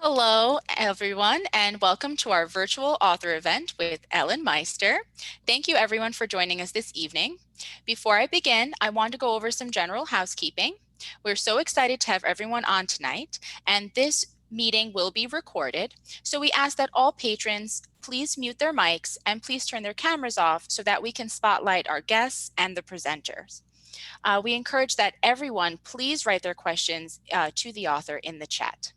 Hello, everyone, and welcome to our virtual author event with Ellen Meister. Thank you, everyone, for joining us this evening. Before I begin, I want to go over some general housekeeping. We're so excited to have everyone on tonight, and this meeting will be recorded. So we ask that all patrons please mute their mics and please turn their cameras off so that we can spotlight our guests and the presenters. We encourage that everyone please write their questions to the author in the chat.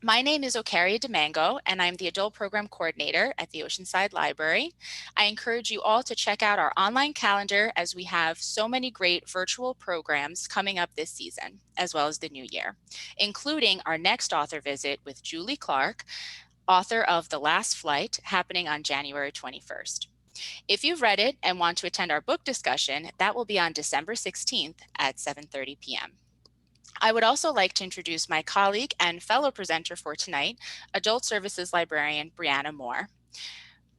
My name is Ocaria Demango, and I'm the Adult Program Coordinator at the Oceanside Library. I encourage you all to check out our online calendar as we have so many great virtual programs coming up this season, as well as the new year, including our next author visit with Julie Clark, author of The Last Flight, happening on January 21st. If you've read it and want to attend our book discussion, that will be on December 16th at 7:30 p.m. I would also like to introduce my colleague and fellow presenter for tonight, Adult Services Librarian Brianna Moore.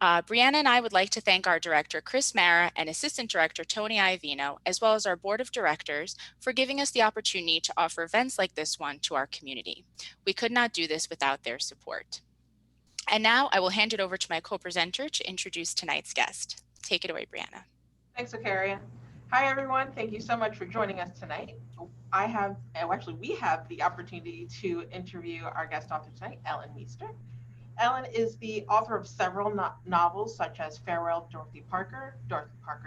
Brianna and I would like to thank our director, Chris Mara, and Assistant Director, Tony Iovino, as well as our Board of Directors for giving us the opportunity to offer events like this one to our community. We could not do this without their support. And now I will hand it over to my co-presenter to introduce tonight's guest. Take it away, Brianna. Thanks, Ocaria. Hi, everyone. Thank you so much for joining us tonight. We have the opportunity to interview our guest author tonight, Ellen Meister. Ellen is the author of several novels such as Farewell, Dorothy Parker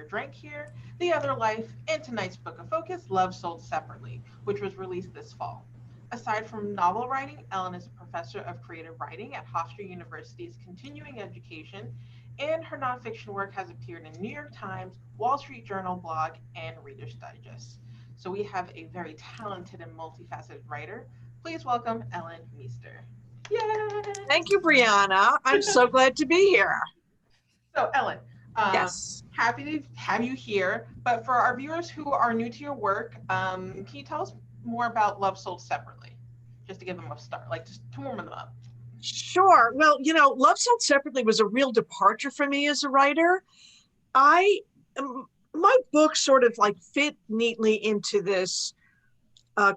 Drank Here, The Other Life, and tonight's book of focus, Love Sold Separately, which was released this fall. Aside from novel writing, Ellen is a professor of creative writing at Hofstra University's Continuing Education, and her nonfiction work has appeared in New York Times, Wall Street Journal blog, and Reader's Digest. So we have a very talented and multifaceted writer. Please welcome Ellen Meister. Yay! Thank you, Brianna. I'm so glad to be here. So Ellen, Yes. happy to have you here. But for our viewers who are new to your work, can you tell us more about Love Sold Separately? Just to give them a start, just to warm them up. Sure. Well, Love Sold Separately was a real departure for me as a writer. My book sort of fit neatly into this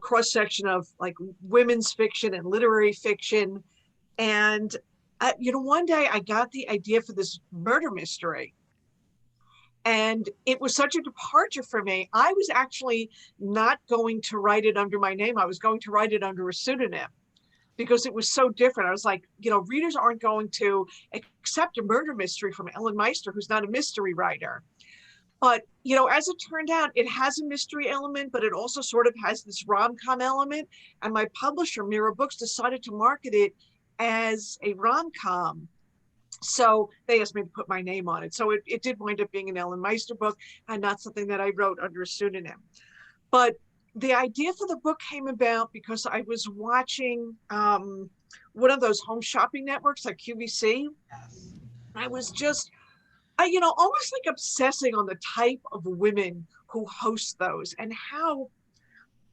cross section of women's fiction and literary fiction. And, one day I got the idea for this murder mystery. And it was such a departure for me. I was actually not going to write it under my name. I was going to write it under a pseudonym because it was so different. I was like, readers aren't going to accept a murder mystery from Ellen Meister, who's not a mystery writer. But, as it turned out, it has a mystery element, but it also sort of has this rom-com element. And my publisher, Mira Books, decided to market it as a rom-com. So they asked me to put my name on it. So it did wind up being an Ellen Meister book and not something that I wrote under a pseudonym. But the idea for the book came about because I was watching one of those home shopping networks like QVC. Yes. I was just, almost obsessing on the type of women who host those and how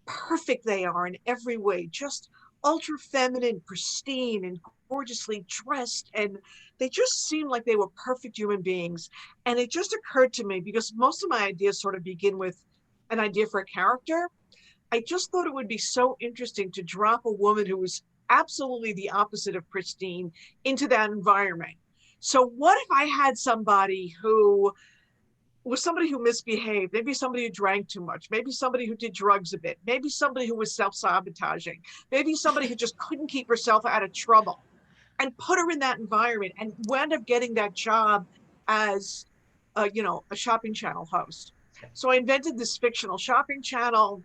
perfect they are in every way, just ultra feminine, pristine, and gorgeously dressed. And they just seemed like they were perfect human beings. And it just occurred to me, because most of my ideas sort of begin with an idea for a character. I just thought it would be so interesting to drop a woman who was absolutely the opposite of pristine into that environment. So what if I had somebody who was somebody who misbehaved, maybe somebody who drank too much, maybe somebody who did drugs a bit, maybe somebody who was self-sabotaging, maybe somebody who just couldn't keep herself out of trouble, and put her in that environment and wound up getting that job as a shopping channel host. So I invented this fictional shopping channel,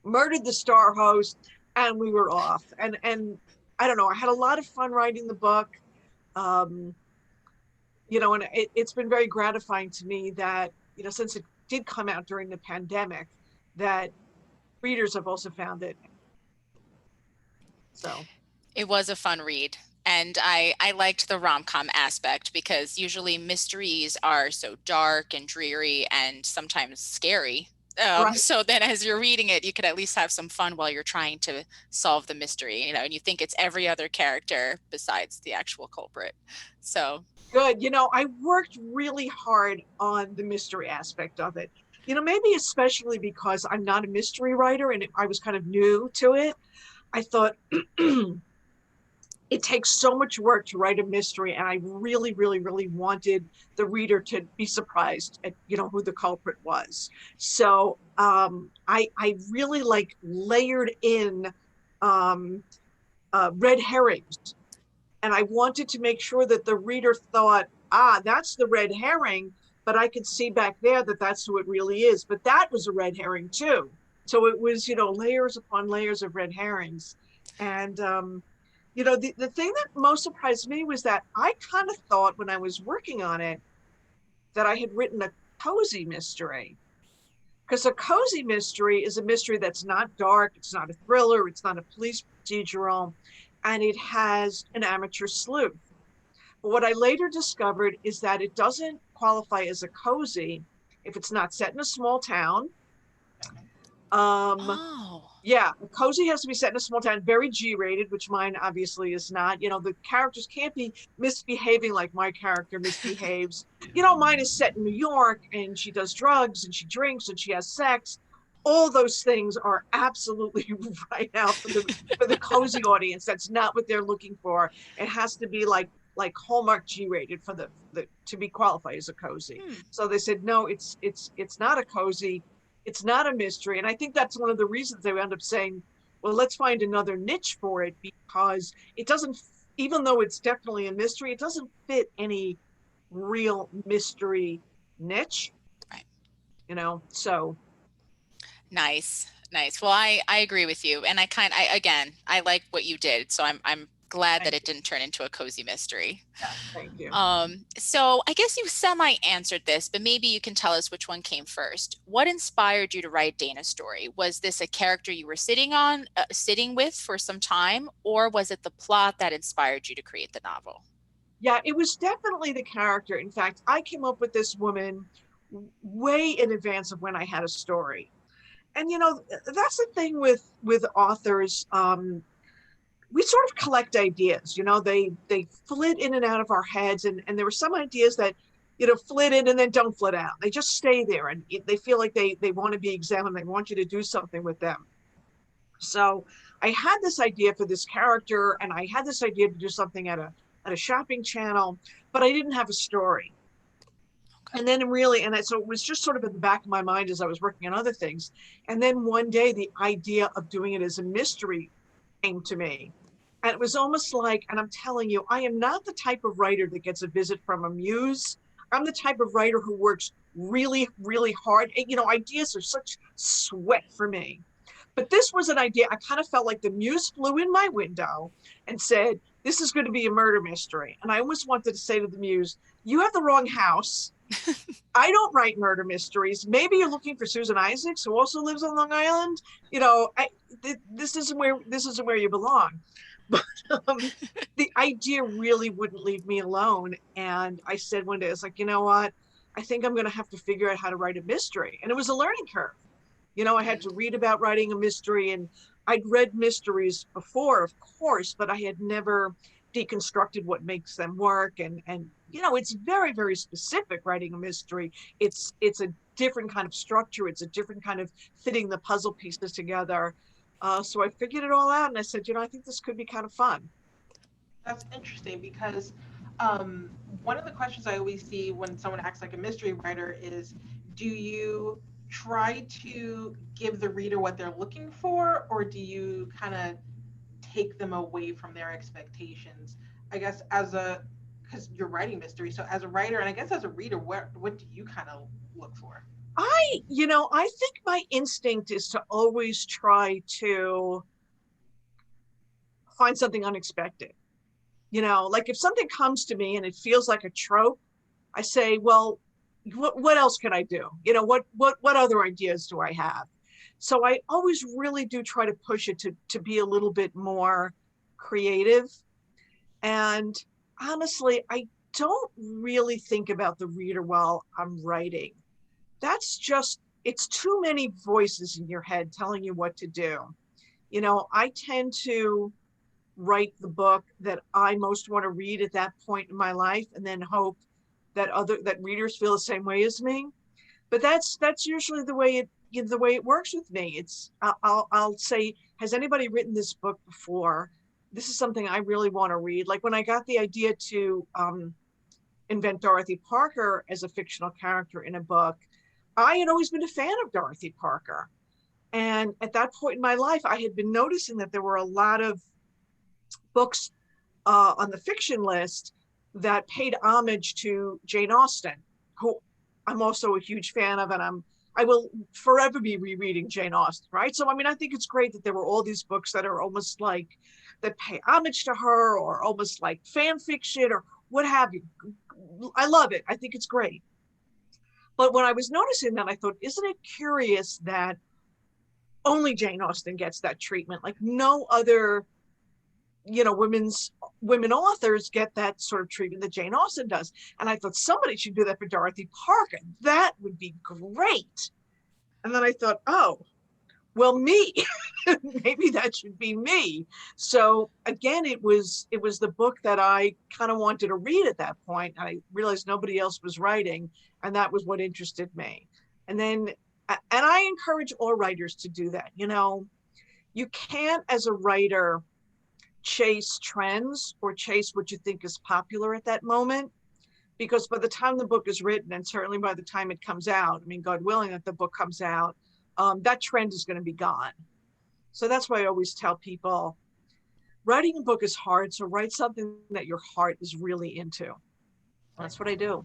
murdered the star host, and we were off. And I don't know, I had a lot of fun writing the book. And it's been very gratifying to me that, since it did come out during the pandemic, that readers have also found it. So it was a fun read. And I liked the rom-com aspect because usually mysteries are so dark and dreary and sometimes scary. Right. So then as you're reading it, you could at least have some fun while you're trying to solve the mystery, and you think it's every other character besides the actual culprit. So good. I worked really hard on the mystery aspect of it. Maybe especially because I'm not a mystery writer and I was kind of new to it. I thought it takes so much work to write a mystery, and I really, really, really wanted the reader to be surprised at, you know, who the culprit was. So I really like layered in red herrings, and I wanted to make sure that the reader thought, ah, that's the red herring, but I could see back there that that's who it really is. But that was a red herring too. So it was, you know, layers upon layers of red herrings. And you know, the thing that most surprised me was that I kind of thought when I was working on it that I had written a cozy mystery. Because a cozy mystery is a mystery that's not dark, it's not a thriller, it's not a police procedural, and it has an amateur sleuth. But what I later discovered is that it doesn't qualify as a cozy if it's not set in a small town. Oh. Yeah, a cozy has to be set in a small town, very G-rated, which mine obviously is not. You know, the characters can't be misbehaving like my character misbehaves. You know, mine is set in New York, and she does drugs, and she drinks, and she has sex. All those things are absolutely right out for the cozy audience. That's not what they're looking for. It has to be like Hallmark G-rated for the to be qualified as a cozy. So they said no, it's not a cozy. It's not a mystery. And I think that's one of the reasons they wound up saying, well, let's find another niche for it, because it doesn't, even though it's definitely a mystery, it doesn't fit any real mystery niche. Right. You know, so. Nice. Well, I agree with you. And I like what you did. So I'm glad that it didn't turn into a cozy mystery. Yeah, thank you. So I guess you semi-answered this, but maybe you can tell us which one came first. What inspired you to write Dana's story? Was this a character you were sitting with for some time, or was it the plot that inspired you to create the novel? Yeah, it was definitely the character. In fact, I came up with this woman way in advance of when I had a story. And, you know, that's the thing with authors. We sort of collect ideas, you know, they flit in and out of our heads. And there were some ideas that, you know, flit in and then don't flit out. They just stay there, and they feel like they want to be examined. They want you to do something with them. So I had this idea for this character, and I had this idea to do something at a shopping channel, but I didn't have a story. And then so it was just sort of in the back of my mind as I was working on other things. And then one day the idea of doing it as a mystery came to me. And it was almost like, and I'm telling you, I am not the type of writer that gets a visit from a muse. I'm the type of writer who works really, really hard. And, you know, ideas are such sweat for me. But this was an idea. I kind of felt like the muse flew in my window and said, this is going to be a murder mystery. And I always wanted to say to the muse, you have the wrong house. I don't write murder mysteries. Maybe you're looking for Susan Isaacs, who also lives on Long Island. You know, this isn't where you belong. But the idea really wouldn't leave me alone. And I said one day, it's like, you know what? I think I'm going to have to figure out how to write a mystery. And it was a learning curve. You know, I had to read about writing a mystery, and I'd read mysteries before, of course, but I had never deconstructed what makes them work. And you know, it's very, very specific writing a mystery. It's a different kind of structure. It's a different kind of fitting the puzzle pieces together. So I figured it all out, and I said, you know, I think this could be kind of fun. That's interesting, because one of the questions I always see when someone acts like a mystery writer is, do you try to give the reader what they're looking for, or do you kind of take them away from their expectations? I guess because you're writing mystery, so as a writer, and I guess as a reader, what do you kind of look for? I think my instinct is to always try to find something unexpected. You know, like if something comes to me and it feels like a trope, I say, well, what else can I do? You know, what other ideas do I have? So I always really do try to push it to be a little bit more creative. And honestly, I don't really think about the reader while I'm writing. That's just, it's too many voices in your head telling you what to do. You know, I tend to write the book that I most want to read at that point in my life, and then hope that readers feel the same way as me. But that's usually the way it works with me. It's I'll say, has anybody written this book before? this is something I really want to read. Like when I got the idea to invent Dorothy Parker as a fictional character in a book, I had always been a fan of Dorothy Parker. And at that point in my life, I had been noticing that there were a lot of books on the fiction list that paid homage to Jane Austen, who I'm also a huge fan of, and I will forever be rereading Jane Austen, right? So, I mean, I think it's great that there were all these books that are almost like, that pay homage to her, or almost like fan fiction or what have you. I love it. I think it's great. But when I was noticing that, I thought, isn't it curious that only Jane Austen gets that treatment? Like no other, women authors get that sort of treatment that Jane Austen does. And I thought somebody should do that for Dorothy Parker. That would be great. And then I thought, oh, well, me, maybe that should be me. So again, it was the book that I kind of wanted to read at that point. I realized nobody else was writing, and that was what interested me. And I encourage all writers to do that. You can't, as a writer, chase trends or chase what you think is popular at that moment, because by the time the book is written, and certainly by the time it comes out, I mean, God willing that the book comes out, that trend is going to be gone. So that's why I always tell people, writing a book is hard, so write something that your heart is really into. That's what I do.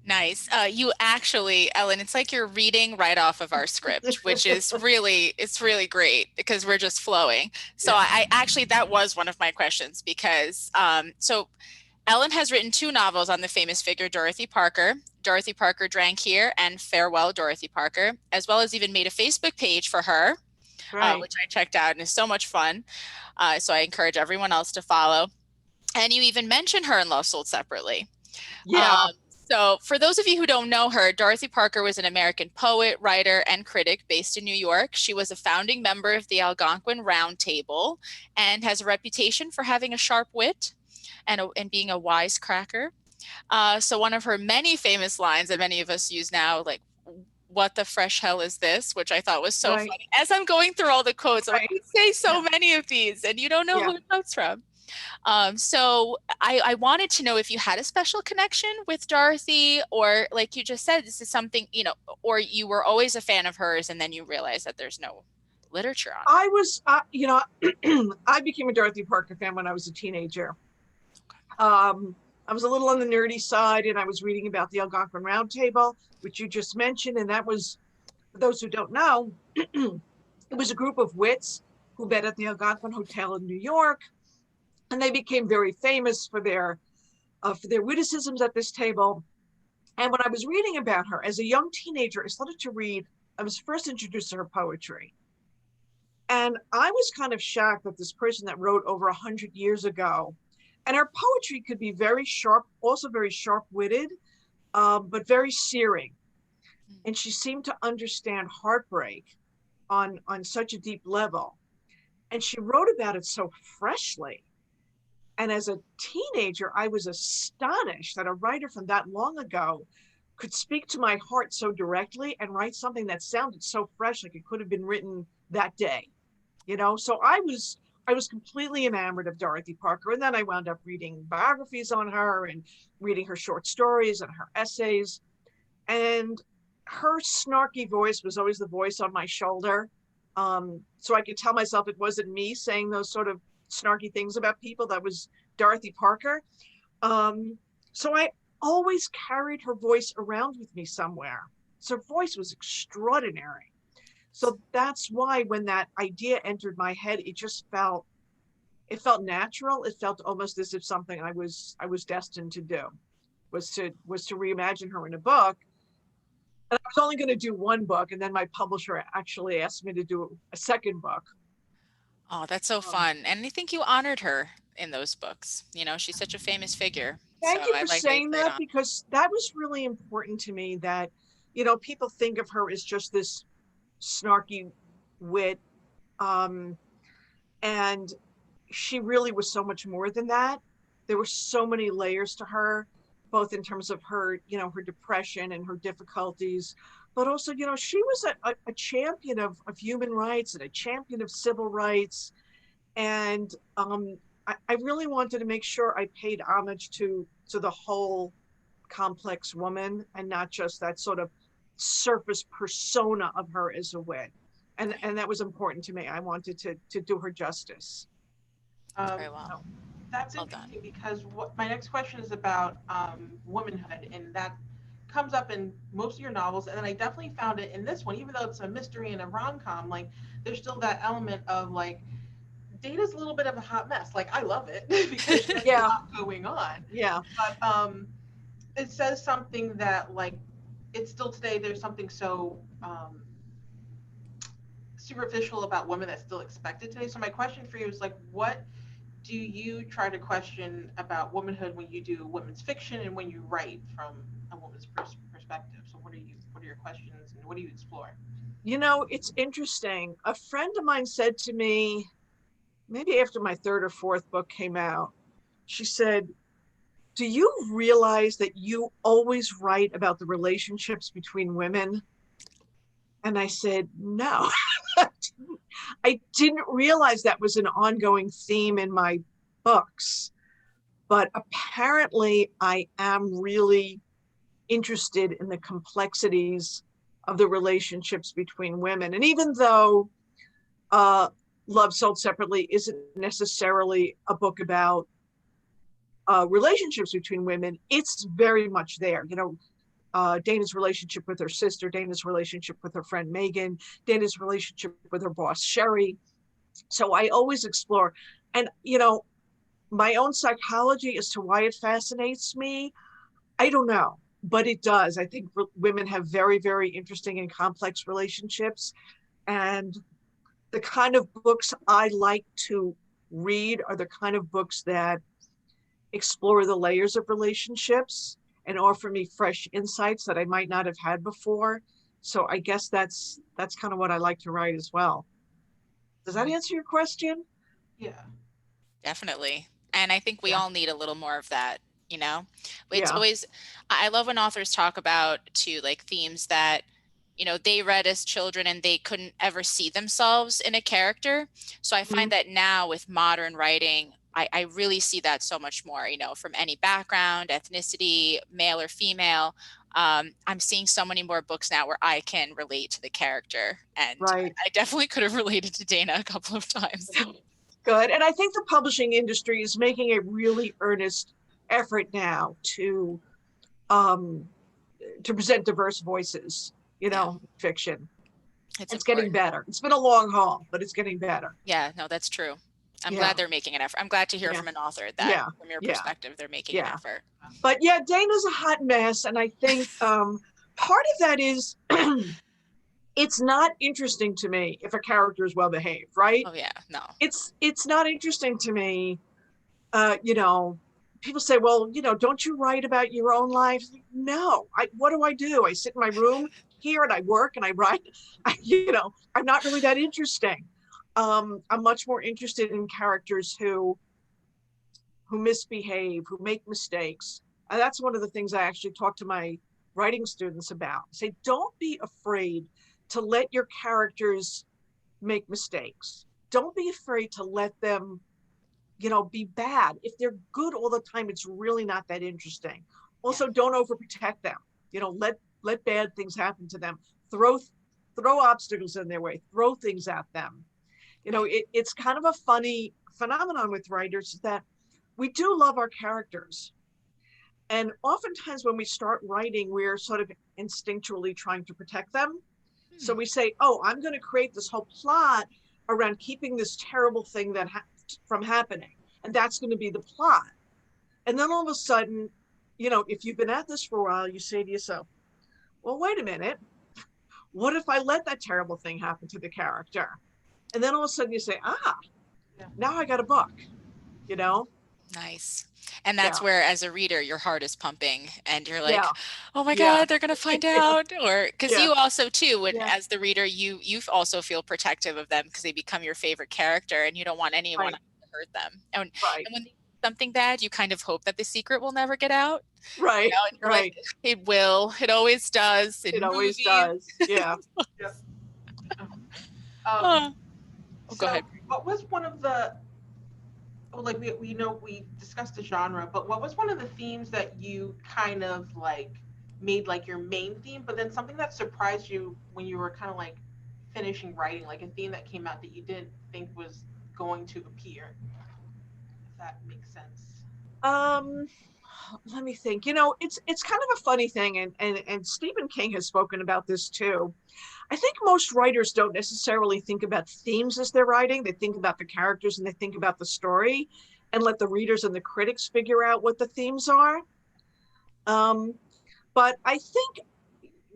Nice. You actually, Ellen, it's like you're reading right off of our script, which is it's really great because we're just flowing. So Yeah. I actually, that was one of my questions because, so Ellen has written 2 novels on the famous figure Dorothy Parker Drank Here, and Farewell, Dorothy Parker, as well as even made a Facebook page for her, Right. which I checked out and is so much fun. So I encourage everyone else to follow. And you even mention her in Love Sold Separately. Yeah. So for those of you who don't know her, Dorothy Parker was an American poet, writer, and critic based in New York. She was a founding member of the Algonquin Round Table and has a reputation for having a sharp wit and being a wisecracker. So one of her many famous lines that many of us use now, like, what the fresh hell is this? Which I thought was so Right. funny. As I'm going through all the quotes, I'm like, Right. I say so many of these and you don't know who it comes from. So I wanted to know if you had a special connection with Dorothy, or like you just said, this is something, or you were always a fan of hers and then you realized that there's no literature on it. I was, I became a Dorothy Parker fan when I was a teenager. I was a little on the nerdy side, and I was reading about the Algonquin Round Table, which you just mentioned. And that was, for those who don't know, it was a group of wits who met at the Algonquin Hotel in New York. And they became very famous for their witticisms at this table. And when I was reading about her as a young teenager, I was first introduced to her poetry. And I was kind of shocked that this person that wrote over 100 years ago, and her poetry could be very sharp, also very sharp-witted, but very searing. And she seemed to understand heartbreak on such a deep level. And she wrote about it so freshly. And as a teenager, I was astonished that a writer from that long ago could speak to my heart so directly and write something that sounded so fresh, like it could have been written that day. So I was completely enamored of Dorothy Parker. And then I wound up reading biographies on her and reading her short stories and her essays. And her snarky voice was always the voice on my shoulder. So I could tell myself it wasn't me saying those sort of snarky things about people. That was Dorothy Parker. So I always carried her voice around with me somewhere. So her voice was extraordinary. So that's why when that idea entered my head, it felt natural. It felt almost as if something I was destined to do was to reimagine her in a book. And I was only going to do one book, and then my publisher actually asked me to do a second book. Oh, that's so fun. And I think you honored her in those books. She's such a famous figure. Thank you for like saying that, because that was really important to me, that, people think of her as just this snarky wit. And she really was so much more than that. There were so many layers to her, both in terms of her, her depression and her difficulties, but also, she was a champion of human rights and a champion of civil rights. And I really wanted to make sure I paid homage to the whole complex woman and not just that sort of surface persona of her as a wit. And that was important to me. I wanted to do her justice. Um, Very well. that's Well done. interesting because what my next question is about womanhood, and that comes up in most of your novels. And then I definitely found it in this one, even though it's a mystery and a rom-com. Like, there's still that element of like Data's a little bit of a hot mess. Like, I love it because there's a Yeah, lot going on. yeah, But it says something that like it's still today. There's something so superficial about women that's still expected today. So my question for you is like, what do you try to question about womanhood when you do women's fiction and when you write from a woman's perspective? So what are your questions and what do you explore? you know, it's interesting. A friend of mine said to me, maybe after my third or fourth book came out, she said, do you realize that you always write about the relationships between women? And I said, no. I didn't realize that was an ongoing theme in my books, but apparently I am really interested in the complexities of the relationships between women. And even though Love Sold Separately isn't necessarily a book about relationships between women, it's very much there. You know, Dana's relationship with her sister, Dana's relationship with her friend Megan, Dana's relationship with her boss Sherry. So I always explore, and you know, my own psychology as to why it fascinates me, I don't know, but it does. I think women have very, very interesting and complex relationships, and the kind of books I like to read are the kind of books that explore the layers of relationships and offer me fresh insights that I might not have had before. So I guess that's kind of what I like to write as well. Does that answer your question? Yeah. Definitely. And I think we Yeah. all need a little more of that, you know? It's Yeah. always, I love when authors talk about too, like themes that, you know, they read as children and they couldn't ever see themselves in a character. So I Mhm. find that now with modern writing, I really see that so much more, you know, from any background, ethnicity, male or female. I'm seeing so many more books now where I can relate to the character. And Right. I definitely could have related to Dana a couple of times. Good. And I think the publishing industry is making a really earnest effort now um, to present diverse voices, you Yeah, know, fiction. it's It's getting important. better. It's been a long haul, but it's getting better. Yeah, no, that's true. I'm Yeah. glad they're making an effort. I'm glad to hear Yeah. from an author that Yeah. from your Yeah. perspective, they're making an Yeah. effort. But yeah, Dana's a hot mess. And I think part of that is it's not interesting to me if a character is well behaved, right? Oh yeah, no. It's not interesting to me. You know, people say, well, you know, don't you write about your own life? No, what do? I sit in my room here and I work and I write. You know, I'm not really that interesting. I'm much more interested in characters who misbehave, who make mistakes. And that's one of the things I actually talk to my writing students about. Say, don't be afraid to let your characters make mistakes. Don't be afraid to let them, you know, be bad. If they're good all the time, it's really not that interesting. Yeah. Also, don't overprotect them. You know, let bad things happen to them. Throw obstacles in their way. Throw things at them. You know, Right. it's kind of a funny phenomenon with writers that we do love our characters. And oftentimes when we start writing, we're sort of instinctually trying to protect them. So Hmm. we say, oh, I'm going to create this whole plot around keeping this terrible thing from happening. And that's going to be the plot. And then all of a sudden, you know, if you've been at this for a while, you say to yourself, well, wait a minute. What if I let that terrible thing happen to the character? And then all of a sudden you say, Yeah. now I got a book, you know? Nice. And Yeah. that's where, as a reader, your heart is pumping and you're Yeah. like, oh my Yeah. God, they're going to find out. Or because Yeah. you also, too, when Yeah. as the reader, you also feel protective of them because they become your favorite character and you don't want anyone Right. else to hurt them. Right. And when they do something bad, you kind of hope that the secret will never get out. You Right. know, and you're like, Right. it will. It always does It in always movies. does. Yeah. Yeah. Um, Oh, Oh, go So ahead. what was one of the, well, like we know we discussed the genre, but what was one of the themes that you kind of like made like your main theme, but then something that surprised you when you were kind of like finishing writing, like a theme that came out that you didn't think was going to appear, if that makes sense. Um, Let me think. It's kind of a funny thing, and Stephen King has spoken about this too. I think most writers don't necessarily think about themes as they're writing. They think about the characters and they think about the story, and let the readers and the critics figure out what the themes are. Um, but I think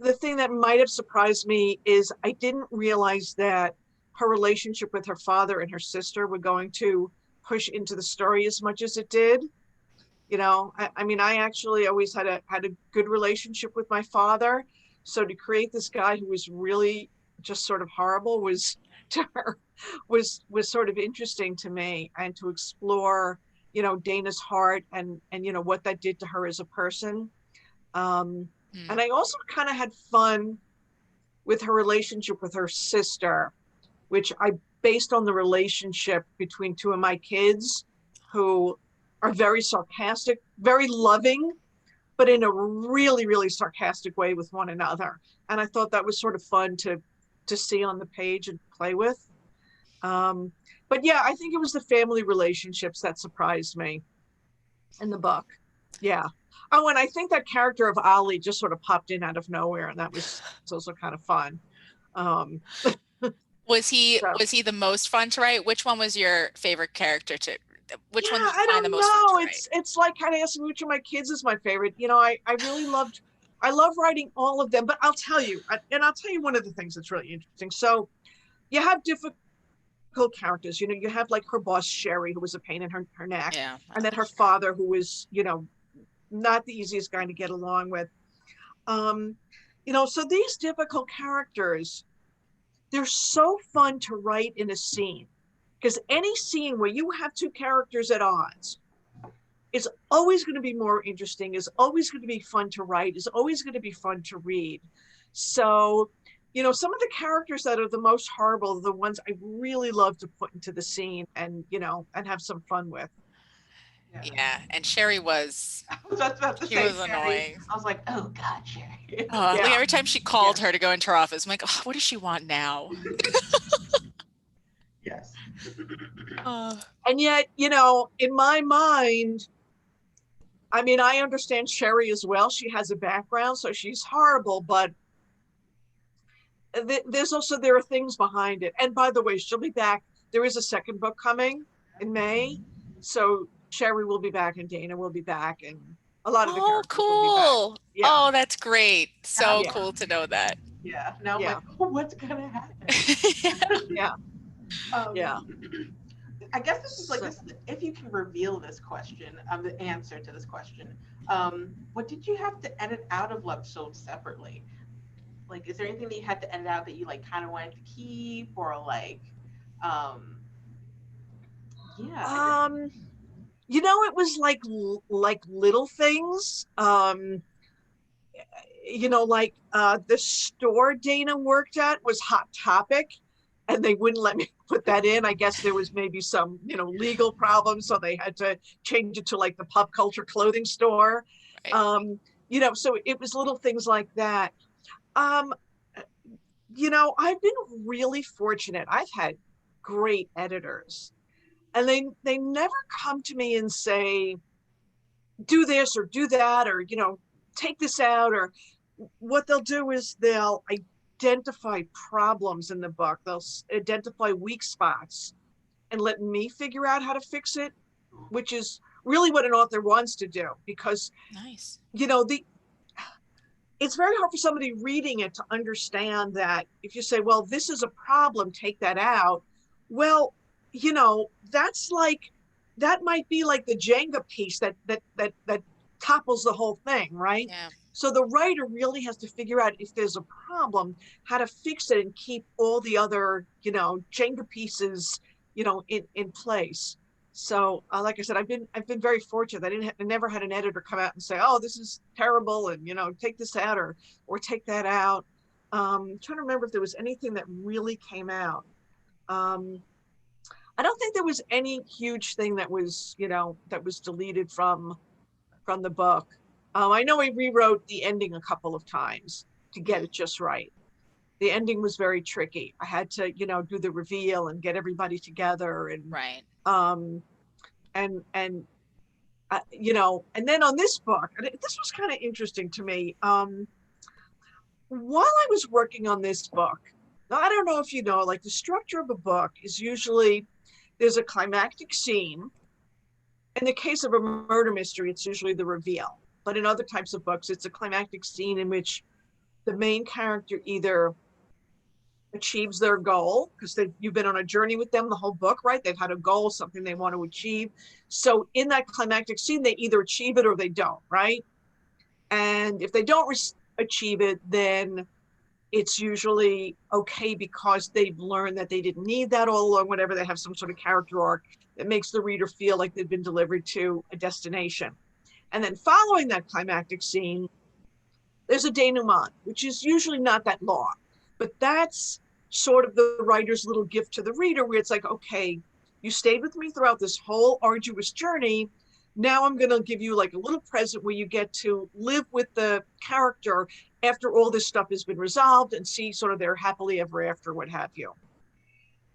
the thing that might have surprised me is I didn't realize that her relationship with her father and her sister were going to push into the story as much as it did. I mean, I actually always had a good relationship with my father. So to create this guy who was really just sort of horrible was to her was sort of interesting to me, and to explore, Dana's heart, and what that did to her as a person. Um, Hmm. and I also kind of had fun with her relationship with her sister, which I based on the relationship between two of my kids, who are very sarcastic, very loving, but in a really, really sarcastic way with one another. And I thought that was sort of fun to see on the page and play with. Um, but yeah, I think it was the family relationships that surprised me in the book. Yeah. Oh, and I think that character of Ollie just sort of popped in out of nowhere, and that was also kind of fun. Um, so Was he the most fun to write? Which one was your favorite character to which one yeah, did you I find the don't most fun know. to write? It's like kind of asking which of my kids is my favorite. I really loved, I love writing all of them. But I'll tell you, and I'll tell you one of the things that's really interesting. So you have difficult characters. You have like her boss Sherry, who was a pain in her neck, Yeah, I and then like her Sherry. father, who was not the easiest guy to get along with. Um, so these difficult characters, they're so fun to write in a scene, because any scene where you have two characters at odds is always going to be more interesting, is always going to be fun to write, is always going to be fun to read. So, some of the characters that are the most horrible are the ones I really love to put into the scene, and have some fun with. Yeah. Yeah, and Sherry was I was just about to she say was Sherry. annoying. I was like, oh God, Sherry. Like Yeah, every time she yeah, called her to go into her office, I'm like, oh, what does she want now? Yes. Uh, and yet, in my mind, I mean, I understand Sherry as well. She has a background, so she's horrible, but there are things behind it. And by the way, she'll be back. There is a second book coming in May, so Sherry will be back, and Dana will be back, and a lot of the oh, characters will be back. cool. Yeah, Oh, that's great. Now, So yeah, cool to know that. yeah. Now I'm like, yeah, oh, what's gonna happen? yeah, Um, yeah. I guess this is like So, this. If you can reveal this question, the answer to this question, what did you have to edit out of Love Sold Separately? Like, is there anything that you had to edit out that you like kind of wanted to keep, or like, um, yeah, I guess. um, it was like little things. Like the store Dana worked at was Hot Topic, and they wouldn't let me put that in. I guess there was maybe some, legal problems, so they had to change it to like the pop culture clothing store. Right. So it was little things like that. Um, I've been really fortunate. I've had great editors, and they never come to me and say, do this or do that, or take this out. Or what they'll do is they'll identify problems in the book. They'll identify weak spots and let me figure out how to fix it, which is really what an author wants to do, because Nice. the it's very hard for somebody reading it to understand that if you say, well, this is a problem, take that out. Well, that's like, that might be like the Jenga piece that topples the whole thing, right? Yeah. So the writer really has to figure out, if there's a problem, how to fix it and keep all the other, Jenga pieces, in place. So, like I said, I've been very fortunate. I never had an editor come out and say, "Oh, this is terrible," and take this out, or take that out. I'm trying to remember if there was anything that really came out. Um, I don't think there was any huge thing that was, that was deleted from the book. I know I rewrote the ending a couple of times to get it just right. The ending was very tricky. I had to, do the reveal and get everybody together, and Right. and and then on this book, and this was kind of interesting to me. While I was working on this book, now I don't know if you know, like the structure of a book is usually there's a climactic scene. In the case of a murder mystery, it's usually the reveal. But in other types of books, it's a climactic scene in which the main character either achieves their goal, because you've been on a journey with them the whole book, right? They've had a goal, something they want to achieve. So in that climactic scene, they either achieve it or they don't, right? And if they don't achieve it, then it's usually okay because they've learned that they didn't need that all along, whatever. They have some sort of character arc that makes the reader feel like they've been delivered to a destination. And then following that climactic scene, there's a denouement, which is usually not that long, but that's sort of the writer's little gift to the reader, where it's like, okay, you stayed with me throughout this whole arduous journey. Now I'm going to give you like a little present where you get to live with the character after all this stuff has been resolved and see sort of their happily ever after, what have you.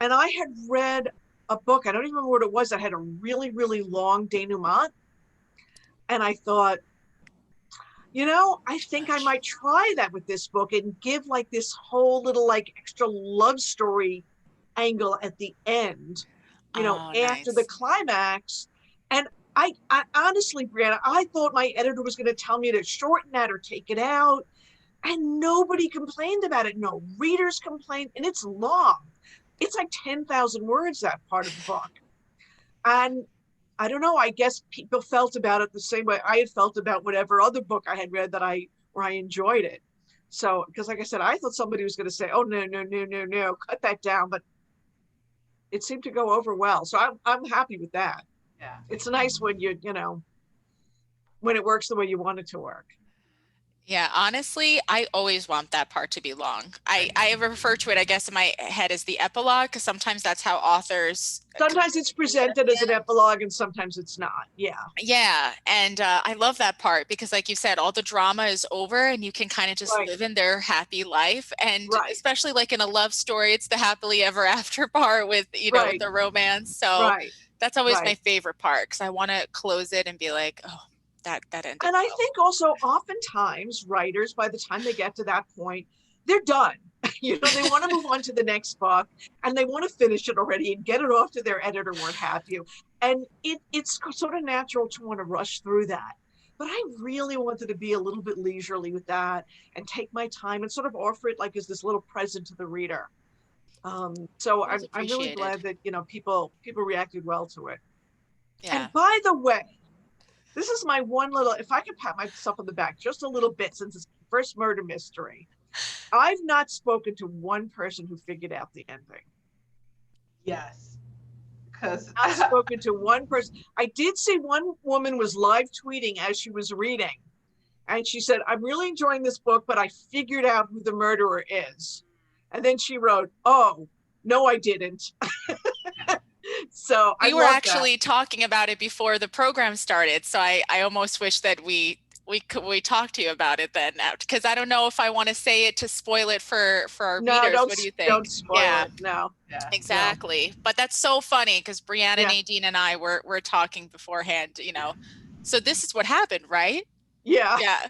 And I had read a book, I don't even remember what it was, that had a really, really long denouement. And I thought, I think I might try that with this book and give like this whole little like extra love story angle at the end, Oh, after the nice. climax. And I honestly, Brianna, I thought my editor was going to tell me to shorten that or take it out. And nobody complained about it. No readers complained, and it's long. It's like 10,000 words, that part of the book. And I don't know, I guess people felt about it the same way I had felt about whatever other book I had read where I enjoyed it. So, because like I said, I thought somebody was going to say, oh, no, cut that down. But it seemed to go over well. So I'm happy with that. Yeah. It's nice when when it works the way you want it to work. Yeah, honestly, I always want that part to be long. I refer to it, I guess, in my head as the epilogue, because sometimes that's how authors. Sometimes it's presented as an epilogue and sometimes it's not. Yeah. Yeah, and I love that part because, like you said, all the drama is over and you can kind of just Right. live in their happy life. And Right. especially like in a love story, it's the happily ever after part with, Right. the romance. So Right. that's always my Right. favorite part because I want to close it and be like, oh, that ended And I well. think also oftentimes writers, by the time they get to that point, they're done. They want to move on to the next book and they want to finish it already and get it off to their editor, what have you. And it's sort of natural to want to rush through that. But I really wanted to be a little bit leisurely with that and take my time and sort of offer it like as this little present to the reader. So It was I'm really glad appreciated. that, people reacted well to it. Yeah. And by the way, this is my one little, if I could pat myself on the back just a little bit, since it's my first murder mystery, I've not spoken to one person who figured out the ending. Yes. Because I've spoken to one person. I did see one woman was live tweeting as she was reading. And she said, I'm really enjoying this book, but I figured out who the murderer is. And then she wrote, oh, no, I didn't. So We I were love actually talking about it before the program started, so I almost wish that we talked to you about it then, because I don't know if I want to say it to spoil it for our No, readers. What do you think? don't spoil Yeah, it. No. yeah. exactly. But that's so funny because Brianna, Yeah. Nadine, and I were talking beforehand. So this is what happened, right? Yeah. Yeah,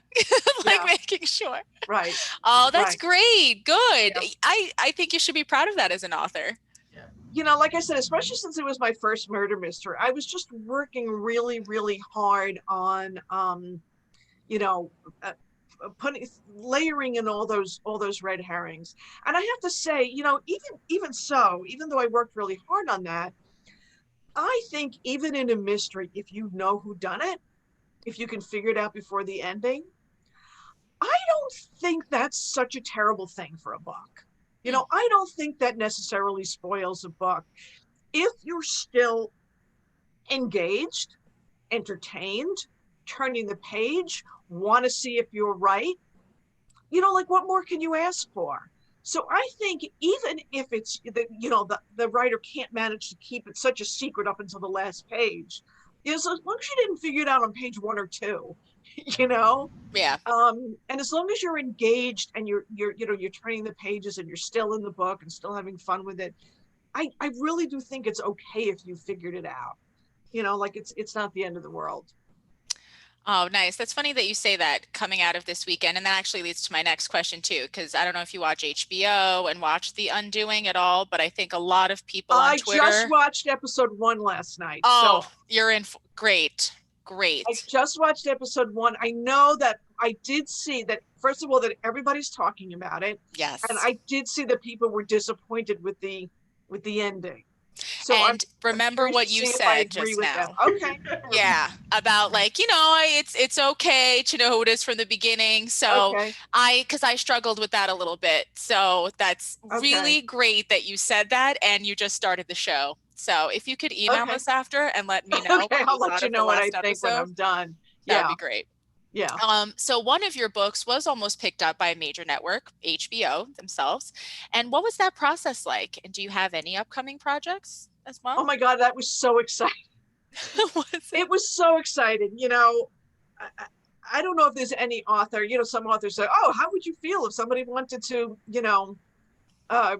Yeah. making sure. Right. Oh, that's Right. great. Good. Yeah. I think you should be proud of that as an author. Like I said, especially since it was my first murder mystery, I was just working really, really hard on, layering in all those red herrings. And I have to say, even though I worked really hard on that, I think even in a mystery, if you know who done it, if you can figure it out before the ending, I don't think that's such a terrible thing for a book. I don't think that necessarily spoils a book. If you're still engaged, entertained, turning the page, want to see if you're right, like what more can you ask for? So I think even if it's the writer can't manage to keep it such a secret up until the last page, as long as you didn't figure it out on page 1 or 2, you know, Yeah. and as long as you're engaged and you're turning the pages and you're still in the book and still having fun with it, I really do think it's okay if you figured it out. Like it's not the end of the world. Oh, nice. That's funny that you say that coming out of this weekend. And that actually leads to my next question too, because I don't know if you watch HBO and watch The Undoing at all, but I think a lot of people on I just Twitter. watched episode 1 last night. So Oh, you're in. Great. I Great. just watched episode 1. I know that I did see that, first of all, that everybody's talking about it. And Yes. I did see that people were disappointed with the ending. So And I'm remember curious to what you see if I said agree just with them. now. Okay. Yeah, about like, it's okay to know who it is from the beginning. So Okay. because I struggled with that a little bit. So that's Okay. really great that you said that and you just started the show. So if you could email Okay. us after and let me know Okay. what you I'll let thought you of the know what I last think when episode, I'm done. that would Yeah. be great. Yeah. So one of your books was almost picked up by a major network, HBO themselves. And what was that process like? And do you have any upcoming projects as Oh well? my God, that was so exciting. Was it? It was so exciting. I don't know if there's any author, some authors say, oh, how would you feel if somebody wanted to,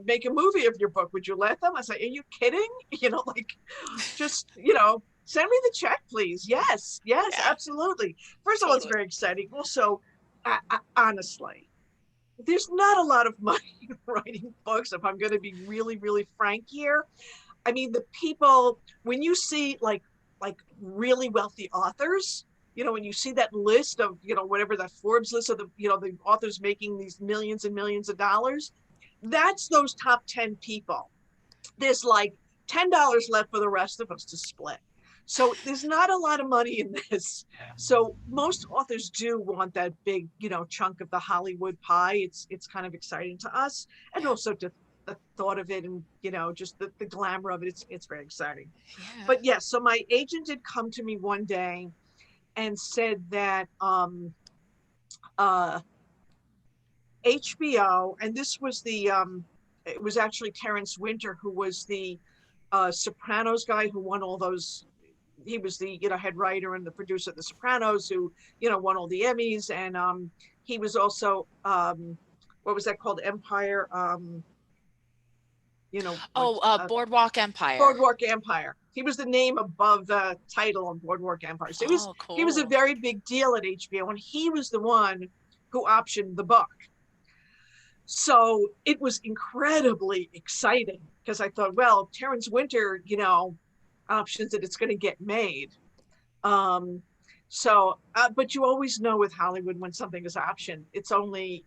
make a movie of your book? Would you let them? I say, are you kidding? Like, just, send me the check, please. Yes, yes, Yeah, absolutely. First of all, it's totally. very exciting. Also, honestly, there's not a lot of money in writing books, if I'm going to be really, really frank here. I mean, the people, when you see like really wealthy authors, when you see that list of, whatever that Forbes list of the authors making these millions and millions of dollars, that's those top 10 people. There's like $10 left for the rest of us to split. So there's not a lot of money in this. So most authors do want that big, chunk of the Hollywood pie. It's kind of exciting to us, and Yeah. also to the thought of it, and just the glamour of it. It's very exciting. Yeah. But yes, so my agent did come to me one day and said that uh HBO, and this was it was actually Terrence Winter, who was the Sopranos guy who won all those. He was the head writer and the producer of The Sopranos, who won all the Emmys, and he was also what was that called, Empire, what Oh, Boardwalk Empire. Boardwalk Empire. He was the name above the title on Boardwalk Empire. So Oh, he was a cool. very big deal at HBO, and he was the one who optioned the book. So it was incredibly exciting because I thought, well, Terrence Winter, options that it's going to get made. But you always know with Hollywood, when something is optioned, it's only,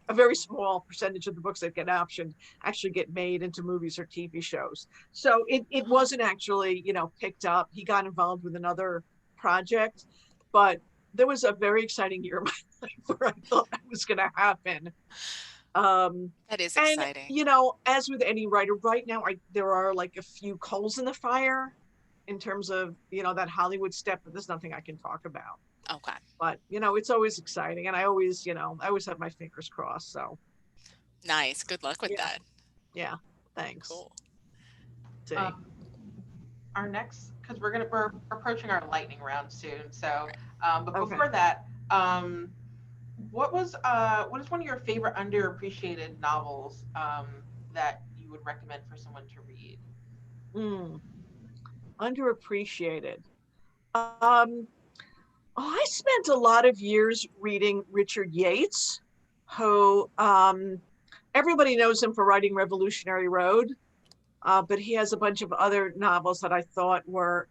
a very small percentage of the books that get optioned actually get made into movies or TV shows. So it Oh, wasn't actually, picked up. He got involved with another project, but there was a very exciting year of my life where I thought that was going to happen. Um, that is and exciting. as with any writer, right now there are like a few coals in the fire in terms of that Hollywood step, but there's nothing I can talk about. Okay. But it's always exciting, and I always have my fingers crossed. So Nice. Good luck with yeah, that. yeah, thanks. Cool. See, Um, our next, because we're approaching our lightning round soon. So, but okay. before that, what is one of your favorite underappreciated novels that you would recommend for someone to read? Underappreciated. Um, I spent a lot of years reading Richard Yates, who everybody knows him for writing Revolutionary Road, but he has a bunch of other novels that I thought were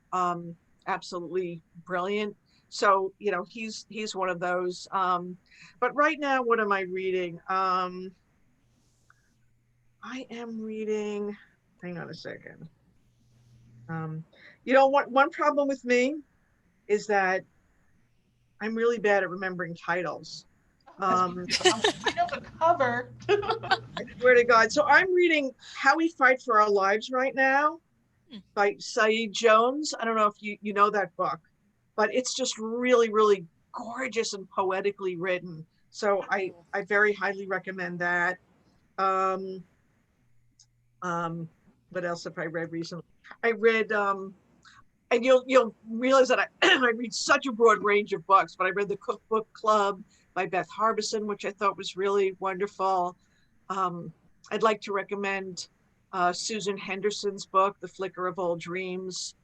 absolutely brilliant. So he's one of those. But right now, what am I reading? I am reading. Hang on a second. One problem with me is that I'm really bad at remembering titles. That's me Um, too. I know the cover. I swear to God. So I'm reading How We Fight for Our Lives right now Hmm. by Saeed Jones. I don't know if you know that book, but it's just really, really gorgeous and poetically written. So I Cool. I very highly recommend that. What else have I read recently? I read and you'll realize that I, I read such a broad range of books, but I read The Cookbook Club by Beth Harbison, which I thought was really wonderful. I'd like to recommend Susan Henderson's book, The Flicker of Old Dreams.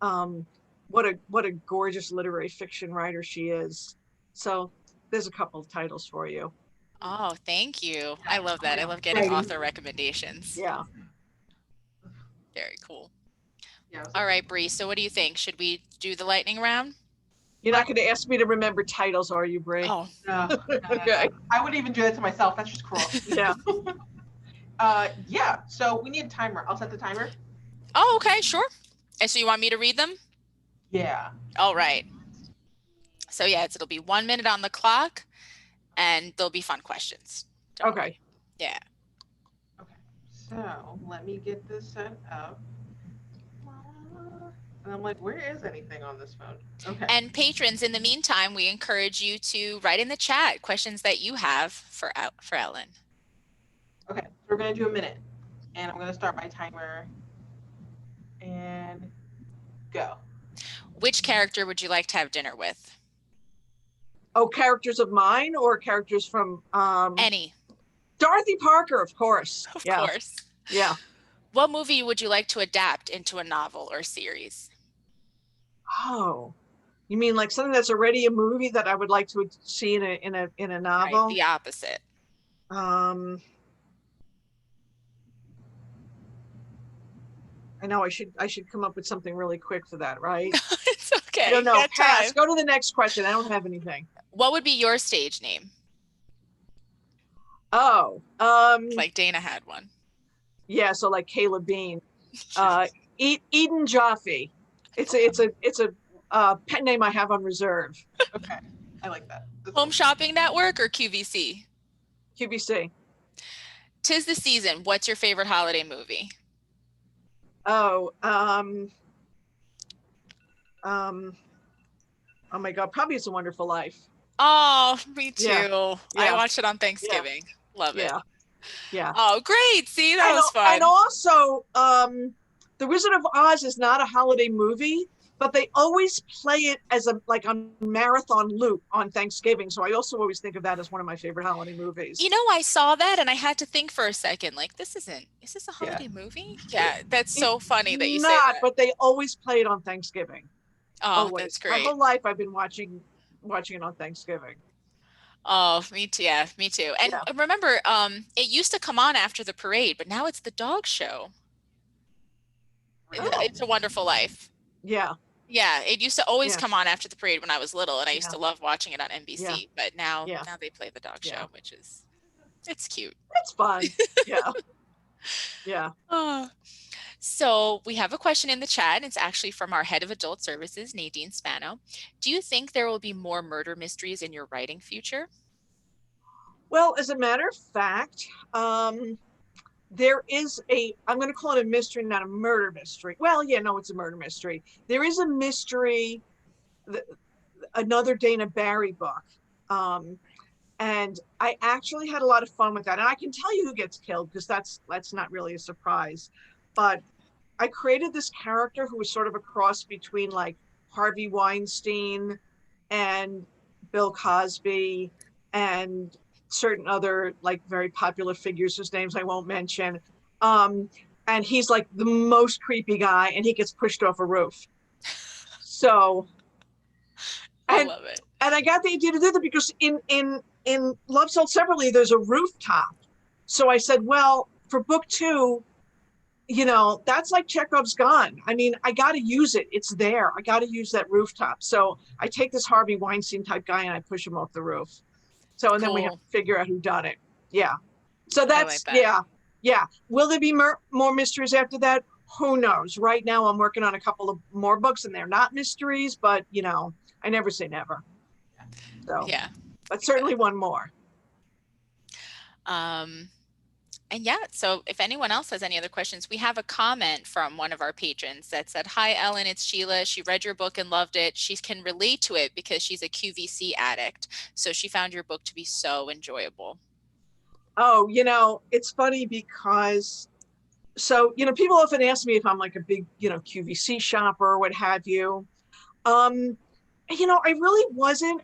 What a gorgeous literary fiction writer she is. So there's a couple of titles for you. Oh, thank you. I love that. I love getting author recommendations. Yeah. Very cool. Yeah. All right, Bree. So what do you think? Should we do the lightning round? You're not going to ask me to remember titles, are you, Bree? Oh, No, Okay. I wouldn't even do that to myself. That's just cruel. Yeah. Yeah. So we need a timer. I'll set the timer. oh, okay, sure. And so you want me to read them? Yeah. All right. So yeah, it'll be 1 minute on the clock, and there'll be fun questions. Don't Okay. worry. Yeah. Okay. So let me get this set up. And I'm like, where is anything on this phone? Okay. And patrons, in the meantime, we encourage you to write in the chat questions that you have for Ellen. Okay. So we're gonna do a minute, and I'm gonna start my timer. And go. Which character would you like to have dinner with? Oh, characters of mine or characters from Any. Dorothy Parker, of course. Of Yeah. course. Yeah. What movie would you like to adapt into a novel or series? Oh, you mean like something that's already a movie that I would like to see in a novel? Right, the opposite. I know I should come up with something really quick for that, right? It's okay. I don't know. Got Pass. time. Go to the next question. I don't have anything. What would be your stage name? Oh, Like Dana had one. yeah. So like Caleb Bean, Eden Jaffe. It's a pet name I have on reserve. Okay. I like that. Home Shopping Network or QVC? QVC. 'Tis the season. What's your favorite holiday movie? Oh, oh my God, probably It's a Wonderful Life. Oh, me too. Yeah. I Yeah. watched it on Thanksgiving. Love it. Yeah, yeah. Oh, great. See, that was fun. And also, The Wizard of Oz is not a holiday movie, but they always play it as a marathon loop on Thanksgiving. So I also always think of that as one of my favorite holiday movies. You know, I saw that and I had to think for a second, like, is this a holiday movie? Yeah, that's so funny that you say that. But they always play it on Thanksgiving. Oh, Always. that's great. My whole life I've been watching it on Thanksgiving. Oh, me too. Yeah, me too. And remember, it used to come on after the parade, but now it's the dog show. Oh. It's a Wonderful Life. Yeah. Yeah, it used to always come on after the parade when I was little, and I used Yeah. to love watching it on NBC. Yeah. But now Yeah. they play the dog show, which is it's cute. It's fun. Yeah. Yeah. Oh. So we have a question in the chat, and it's actually from our head of adult services, Nadine Spano. Do you think there will be more murder mysteries in your writing future? Well, as a matter of fact, there is I'm going to call it a mystery, not a murder mystery. Well, yeah, no, it's a murder mystery. There is a mystery, another Dana Barry book. And I actually had a lot of fun with that. And I can tell you who gets killed because that's not really a surprise. But I created this character who was sort of a cross between like Harvey Weinstein and Bill Cosby and certain other like very popular figures whose names I won't mention. And he's like the most creepy guy and he gets pushed off a roof. So I love it. And I got the idea to do that because in Love Sold Separately, there's a rooftop. So I said, well, for book 2, you know, that's like Chekhov's gun. I mean, I got to use it. It's there. I got to use that rooftop. So I take this Harvey Weinstein type guy and I push him off the roof. So, and then we have to figure out who done it. Yeah. So that's, like that. Yeah. Will there be more mysteries after that? Who knows? Right now I'm working on a couple of more books and they're not mysteries, but you know, I never say never. So, yeah. But certainly one more. And yeah, so if anyone else has any other questions, we have a comment from one of our patrons that said, "Hi, Ellen, it's Sheila. She read your book and loved it. She can relate to it because she's a QVC addict. So she found your book to be so enjoyable." Oh, it's funny because, so, people often ask me if I'm like a big, QVC shopper or what have you. Um, I really wasn't.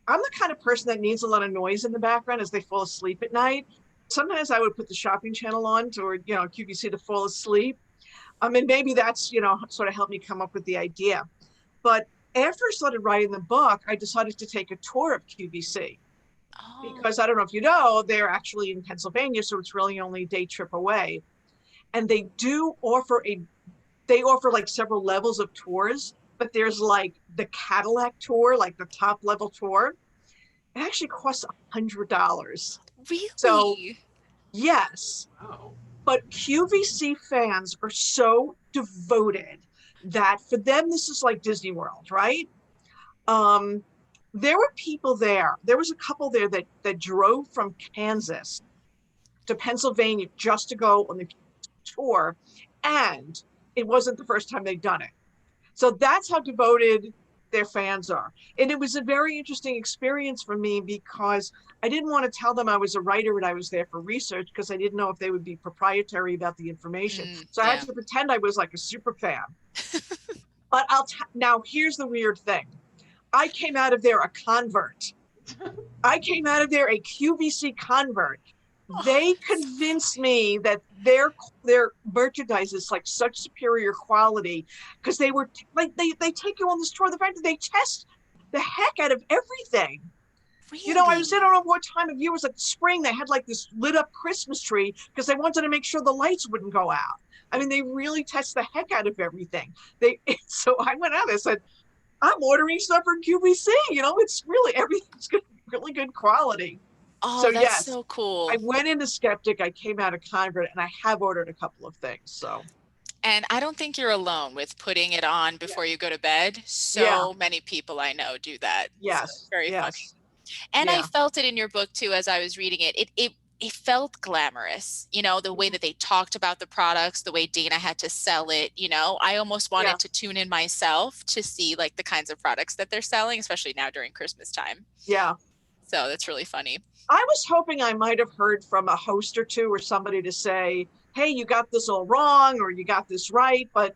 I'm the kind of person that needs a lot of noise in the background as they fall asleep at night. Sometimes I would put the shopping channel on to, QVC to fall asleep. And maybe that's, sort of helped me come up with the idea. But after I started writing the book, I decided to take a tour of QVC Oh, because I don't know if you know, they're actually in Pennsylvania, so it's really only a day trip away. And they offer like several levels of tours, but there's like the Cadillac tour, like the top level tour. It actually costs $100. So really? yes, Oh, but QVC fans are so devoted that for them, this is like Disney World, right? Um, there were people there. There was a couple there that drove from Kansas to Pennsylvania just to go on the tour. And it wasn't the first time they'd done it. So that's how devoted their fans are. And it was a very interesting experience for me because I didn't want to tell them I was a writer and I was there for research because I didn't know if they would be proprietary about the information. So I had Yeah. to pretend I was like a super fan. But now here's the weird thing. I came out of there a convert. I came out of there a QVC convert. Oh, They so convinced funny. me that their merchandise is like such superior quality because they were like they take you on this tour. The fact that they test the heck out of everything. I was Really? in, I don't know what time of year it was, like spring. They had like this lit up Christmas tree because they wanted to make sure the lights wouldn't go out. I mean, they really test the heck out of everything. So I went out and said, I'm ordering stuff from QVC. It's really everything's good, really good quality. So Oh, that's yes, so I cool. went into skeptic. I came out a convert, and I have ordered a couple of things. So And I don't think you're alone with putting it on yeah, before you go to bed. yeah, So many people I know do that. So yes, very funny. yes, And I yeah, felt it in your book too as I was reading it. It felt glamorous, the way mhm, that they talked about the products, the way Dana had to sell it, I almost yeah, wanted to tune in myself to see like the kinds of products that they're selling, especially now during Christmas time. yeah. So that's really funny. I was hoping I might have heard from a host or two or somebody to say, "Hey, you got this all wrong," or "You got this right." But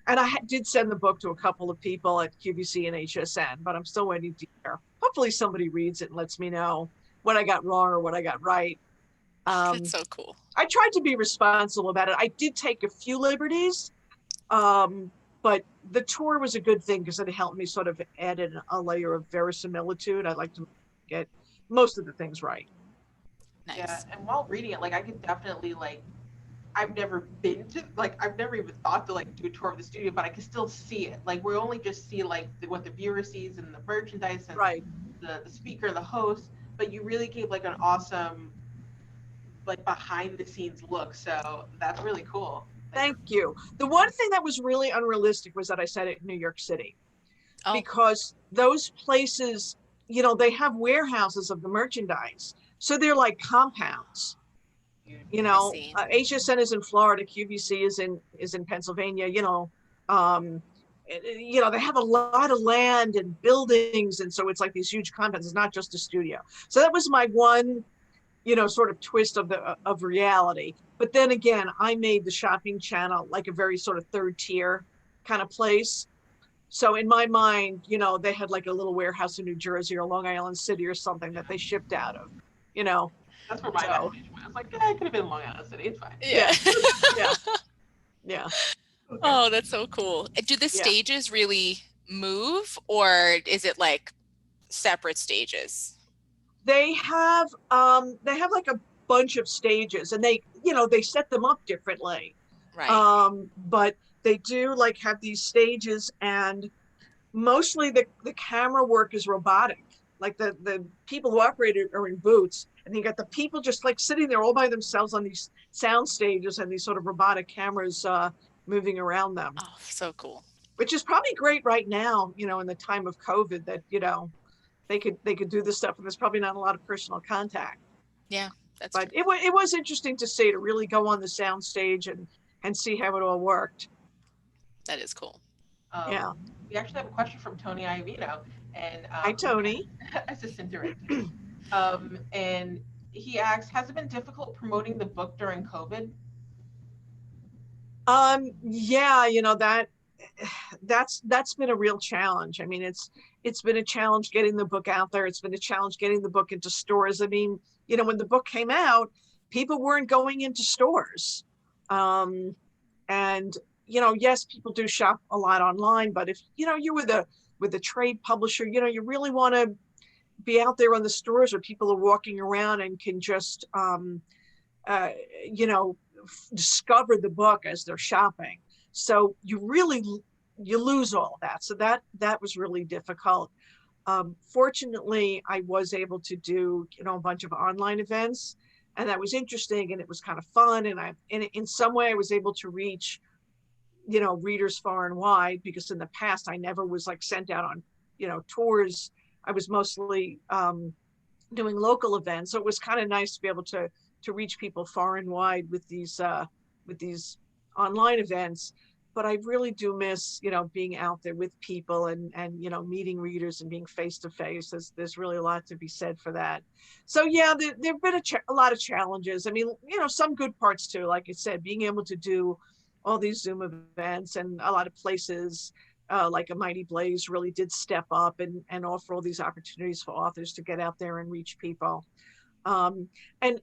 and did send the book to a couple of people at QVC and HSN, but I'm still waiting to hear. Hopefully, somebody reads it and lets me know what I got wrong or what I got right. Oh, that's Um, so cool. I tried to be responsible about it. I did take a few liberties, um, but the tour was a good thing because it helped me sort of add in a layer of verisimilitude. I like to get most of the things right. yeah. Nice. And while reading it, like I could definitely like I've never been to like I've never even thought to like do a tour of the studio, but I can still see it. Like we only just see like what the viewer sees and the merchandise and Right. the speaker, the host, but you really gave like an awesome like behind the scenes look. So that's really cool that Thank you're you. The one thing that was really unrealistic was that I said it in New York City Oh, because those places, they have warehouses of the merchandise. So they're like compounds. I see. HSN is in Florida, QVC is in Pennsylvania. Um, they have a lot of land and buildings, and so it's like these huge compounds. It's not just a studio. So that was my one, sort of twist of reality. But then again, I made the shopping channel like a very sort of third tier kind of place. So in my mind, they had like a little warehouse in New Jersey or Long Island City or something that they shipped out of, you know. that's where my So imagination went. I was like, yeah, it could have been Long Island City. It's fine. Yeah. yeah, yeah, yeah, Okay. Oh, that's so cool. Do the yeah. stages really move or is it like separate stages? They have like a bunch of stages and they set them up differently. Right. But they do like have these stages and mostly the camera work is robotic. Like the people who operate it are in boots, and you got the people just like sitting there all by themselves on these sound stages and these sort of robotic cameras moving around them, Oh, so cool. which is probably great right now, in the time of COVID that, they could do this stuff and there's probably not a lot of personal contact. Yeah, that's But true. it was interesting to see, to really go on the sound stage and see how it all worked. That is cool. Yeah. We actually have a question from Tony Iovino, and Hi, Tony. assistant director. And he asks, has it been difficult promoting the book during COVID? Yeah, that's been a real challenge. I mean, it's been a challenge getting the book out there. It's been a challenge getting the book into stores. I mean, when the book came out, people weren't going into stores. And yes, people do shop a lot online, but if you're with a trade publisher, you really want to be out there on the stores where people are walking around and can just uh, you know discover the book as they're shopping. So you lose all that. So that was really difficult. Fortunately, I was able to do a bunch of online events, and that was interesting, and it was kind of fun. And in some way I was able to reach readers far and wide, because in the past I never was like sent out on tours. I was mostly doing local events, so it was kind of nice to be able to reach people far and wide with these online events. But I really do miss being out there with people and meeting readers and being face to face. There's really a lot to be said for that. So yeah, there've been a lot of challenges. I mean, some good parts too. Like I said, being able to do all these Zoom events, and a lot of places like A Mighty Blaze really did step up and offer all these opportunities for authors to get out there and reach people. Um, and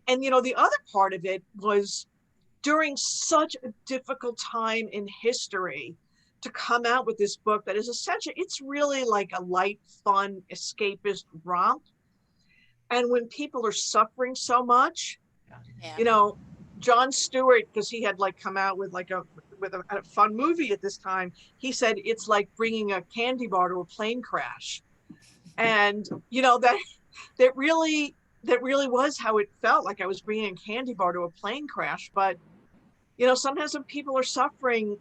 the other part of it was, during such a difficult time in history, to come out with this book that is essentially, it's really like a light, fun, escapist romp. And when people are suffering so much, Yeah. Jon Stewart, because he had like come out with a fun movie at this time, he said it's like bringing a candy bar to a plane crash. And that really was how it felt. Like I was bringing a candy bar to a plane crash. But sometimes when people are suffering,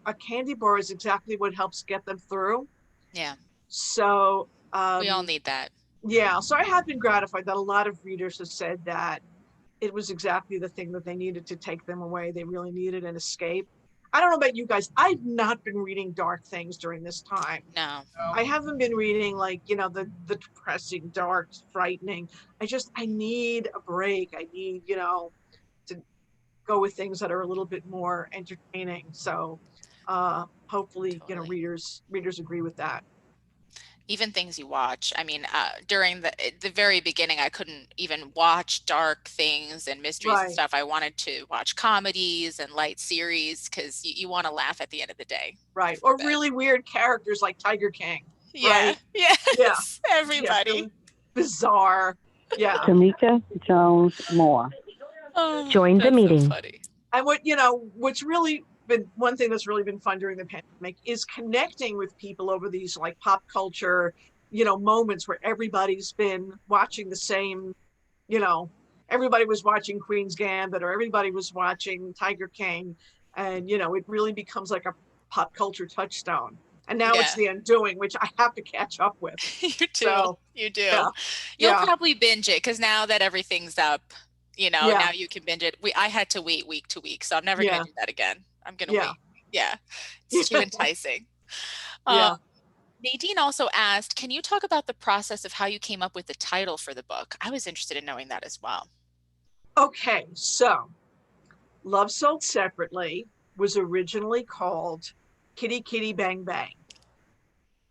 a candy bar is exactly what helps get them through. Yeah. So We all need that. yeah, so I have been gratified that a lot of readers have said that it was exactly the thing that they needed to take them away. They really needed an escape. I don't know about you guys. I've not been reading dark things during this time. No. I haven't been reading like, the depressing, dark, frightening. I need a break. I need, to go with things that are a little bit more entertaining. So hopefully, Totally. readers agree with that. Even things you watch. I mean, during the very beginning, I couldn't even watch dark things and mysteries and Right, stuff. I wanted to watch comedies and light series because you want to laugh at the end of the day right. before Or bed. really weird characters like Tiger King, Yeah. right? Yeah, Yes. yeah, Everybody. really bizarre. Yeah. Tamika Jones Moore. Oh, Join the that's so meeting. funny. And what's really been one thing that's really been fun during the pandemic is connecting with people over these like pop culture, moments where everybody's been watching the same, you know, everybody was watching Queen's Gambit, or everybody was watching Tiger King. And, it really becomes like a pop culture touchstone. And now it's Yeah. The Undoing, which I have to catch up with. You do. So You do. yeah, You'll yeah, probably binge it because now that everything's up, yeah, now you can binge it. I had to wait week to week, so I'm never gonna yeah, do that again. I'm gonna yeah, wait. Yeah. It's too enticing. Uh, yeah. Nadine also asked, can you talk about the process of how you came up with the title for the book? I was interested in knowing that as well. Okay, so Love Sold Separately was originally called Kitty Kitty Bang Bang,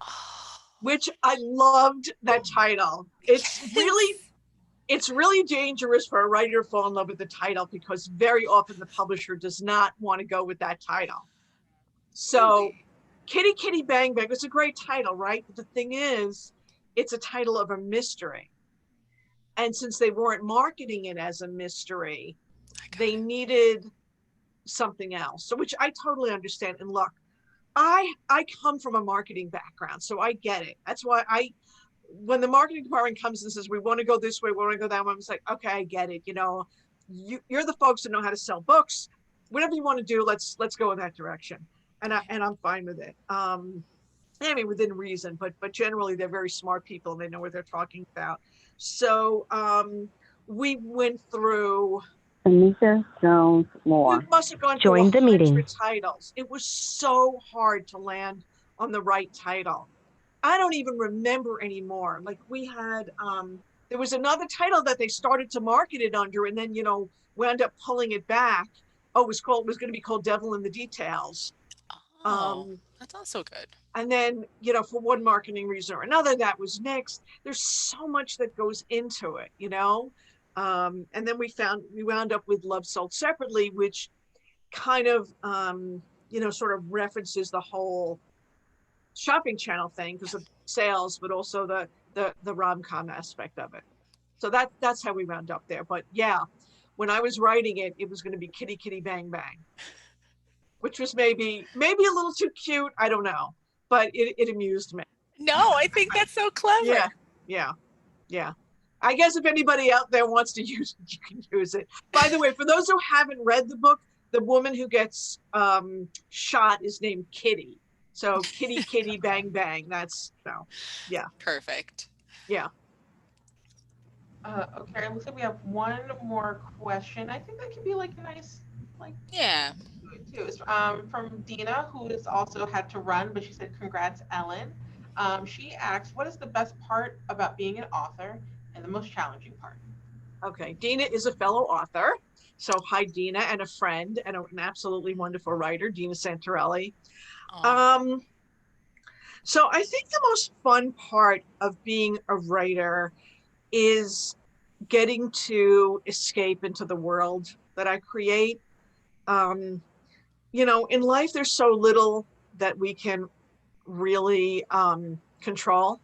Oh, which I loved that title. yes. It's really dangerous for a writer to fall in love with the title, because very often the publisher does not want to go with that title. So Really? Kitty Kitty Bang Bang was a great title, right? But the thing is, it's a title of a mystery. And since they weren't marketing it as a mystery, I got they needed something else. So, which I totally understand. And look, I come from a marketing background, so I get it. That's why when the marketing department comes and says we want to go this way, we want to go that way, I'm just like, okay, I get it. You're the folks that know how to sell books. Whatever you want to do, let's go in that direction. And I'm fine with it. I mean, within reason, but generally they're very smart people and they know what they're talking about. So we went through. Tamika Jones We Moore. must have gone through Join the 100 meeting. titles. It was so hard to land on the right title. I don't even remember anymore. Like we had there was another title that they started to market it under, and then, wound up pulling it back. Oh, it was going to be called Devil in the Details. Oh, that's also good. And then, for one marketing reason or another, that was nixed. There's so much that goes into it, and then we wound up with Love Sold Separately, which kind of, sort of references the whole shopping channel thing because of sales, but also the rom-com aspect of it. So that's how we wound up there. But yeah, when I was writing it, it was going to be Kitty Kitty Bang Bang, which was maybe a little too cute. I don't know, but it amused me. No, I think that's so clever. Yeah. I guess if anybody out there wants to use it, you can use it. By the way, for those who haven't read the book, the woman who gets shot is named Kitty. So Kitty Kitty Bang Bang. That's yeah. Perfect. Yeah. Okay, it looks like we have one more question. I think that could be like a nice, Yeah. too. It's from Dina, who has also had to run, but she said, "Congrats, Ellen." She asks, "What is the best part about being an author, and the most challenging part?" Okay, Dina is a fellow author. So hi, Dina, and a friend, and an absolutely wonderful writer, Dina Santorelli. So I think the most fun part of being a writer is getting to escape into the world that I create. In life, there's so little that we can really control.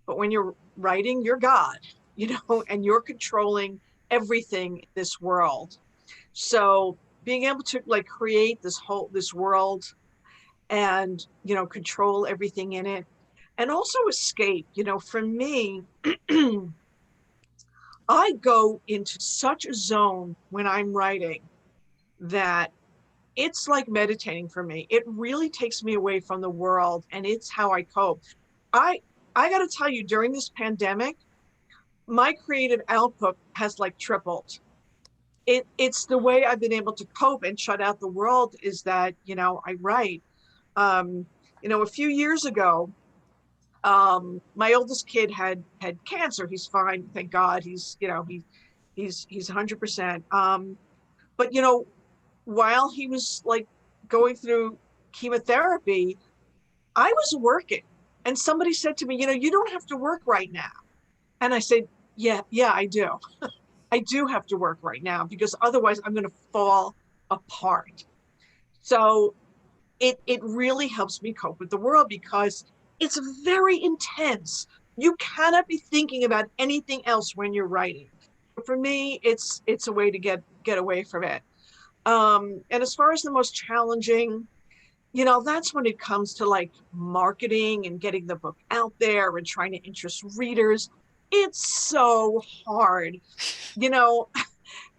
But when you're writing, you're God, and you're controlling everything in this world. So being able to create this world and, control everything in it and also escape, for me, I go into such a zone when I'm writing that it's like meditating for me. It really takes me away from the world, and it's how I cope. I got to tell you, during this pandemic, my creative output has tripled. It's the way I've been able to cope and shut out the world is that, I write. A few years ago, my oldest kid had cancer. He's fine, thank God. He's 100%. But while he was going through chemotherapy, I was working, and somebody said to me, you don't have to work right now. And I said, yeah, I do. I do have to work right now because otherwise I'm going to fall apart. So it really helps me cope with the world because it's very intense. You cannot be thinking about anything else when you're writing. For me, it's a way to get away from it. And as far as the most challenging, that's when it comes to marketing and getting the book out there and trying to interest readers. It's so hard.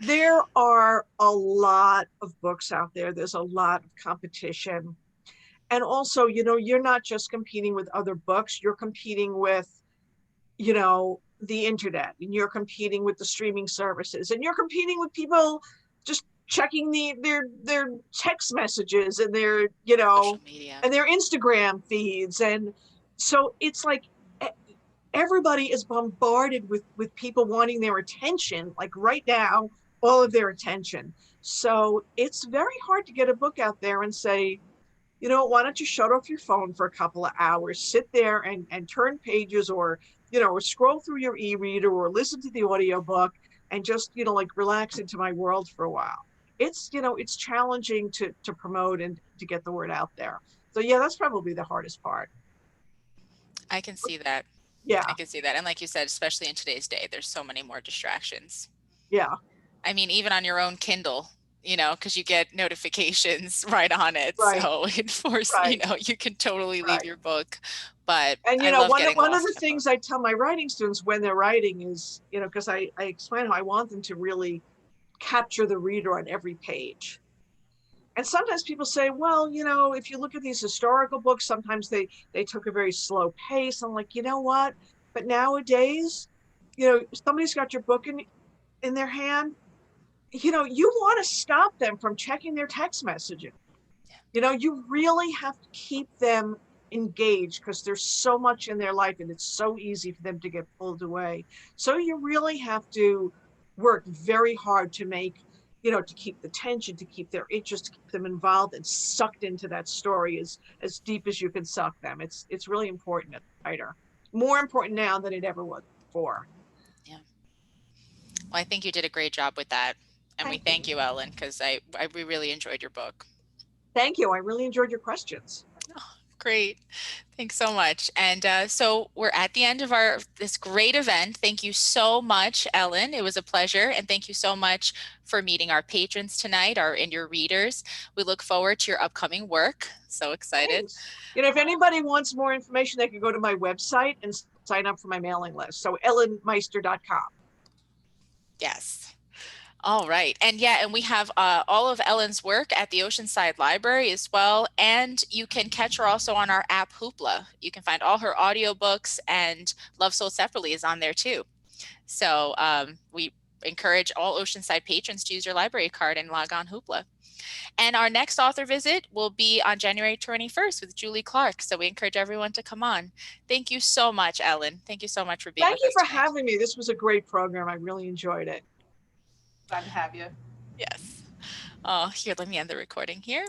There are a lot of books out there. There's a lot of competition. And also, you're not just competing with other books, you're competing with, the internet, and you're competing with the streaming services, and you're competing with people just checking their text messages and their, Social media. and their Instagram feeds. And so it's everybody is bombarded with people wanting their attention, right now, all of their attention. So it's very hard to get a book out there and say, why don't you shut off your phone for a couple of hours, sit there and turn pages, or, or scroll through your e-reader or listen to the audiobook and just, relax into my world for a while. It's, it's challenging to promote and to get the word out there. So yeah, that's probably the hardest part. I can see that. Yeah. I can see that. And like you said, especially in today's day, there's so many more distractions. Yeah. I mean, even on your own Kindle, because you get notifications right on it. Right. So it forces, Right. You can totally leave your book. But and one of the things I tell my writing students when they're writing is, because I explain how I want them to really capture the reader on every page. And sometimes people say, well, if you look at these historical books, sometimes they took a very slow pace. I'm like, you know what? But nowadays, somebody's got your book in their hand. You want to stop them from checking their text messages. You really have to keep them engaged because there's so much in their life and it's so easy for them to get pulled away. So you really have to work very hard to make, to keep the tension, to keep their interest, to keep them involved and sucked into that story as deep as you can suck them. It's really important as a writer. More important now than it ever was before. Yeah. Well, I think you did a great job with that. And we thank you, Ellen, because we really enjoyed your book. Thank you. I really enjoyed your questions. Oh, great. Thanks so much. And so we're at the end of this great event. Thank you so much, Ellen. It was a pleasure. And thank you so much for meeting our patrons tonight and your readers. We look forward to your upcoming work. So excited. Thanks. If anybody wants more information, they can go to my website and sign up for my mailing list. So ellenmeister.com. Yes. All right. And we have all of Ellen's work at the Oceanside Library as well. And you can catch her also on our app, Hoopla. You can find all her audiobooks, and Love Sold Separately is on there too. So we encourage all Oceanside patrons to use your library card and log on Hoopla. And our next author visit will be on January 21st with Julie Clark. So we encourage everyone to come on. Thank you so much, Ellen. Thank you so much for being with us. Thank you for having me. This was a great program. I really enjoyed it. Glad to have you. Yes. Oh, here, let me end the recording here.